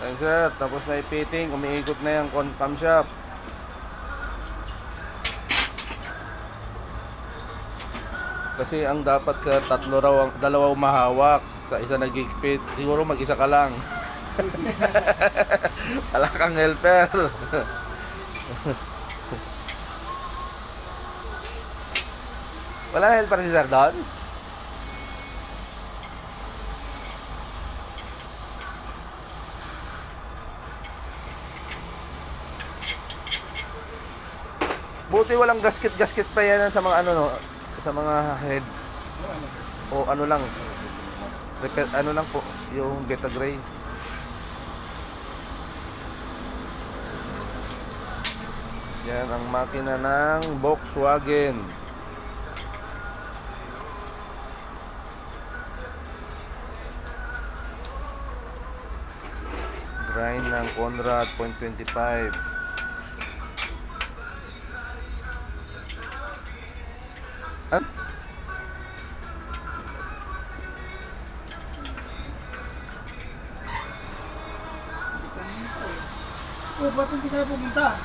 Ayun sir, tapos na i-fitting, umiikot na yung camshaft. Kasi ang dapat sir, tatlo raw, dalawa umahawak. Sa isa nag-fit, siguro mag-isa ka lang. Wala kang helper. Wala helper si sir doon? Buti walang gasket pa yan sa mga ano no, sa mga head. O ano lang, repair, ano lang po, yung Beta Gray. Yan ang makina ng Volkswagen. Grind ng Conrad .25. Ano? Ba't hindi tayo pumunta?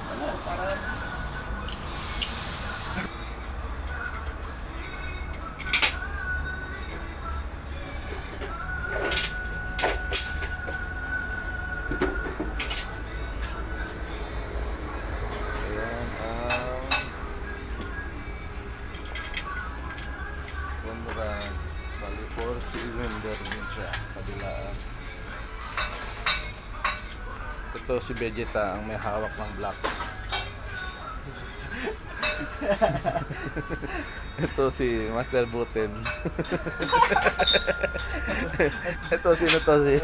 Wala, para... Ayan ang Conrad. Bali 4 cylinder din siya, kabilaan. Ito si Vegeta ang may hawak ng black. Ito si Master Buten. Ito sino to si?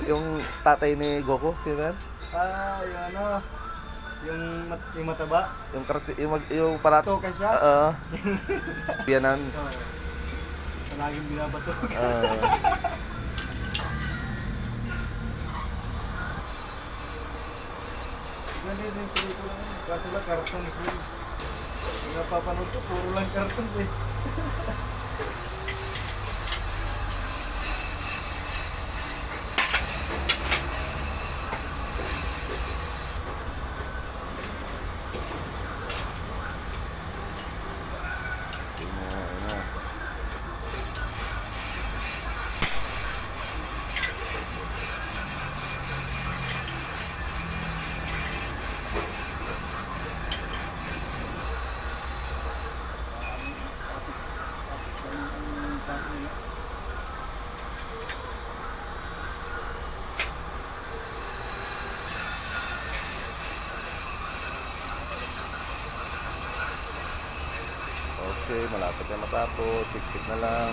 Yung tatay ni Goku, sino yan? yung ano, yung mataba. Yung parato. Token siya. Oo. Yanan. Laging binabato. Ganun din yung pelikula ngayon. Kaso lang cartoons yun. Yung napapanood ko, puro lang cartoons eh. Okay, malapit na matapos. Sikit na lang.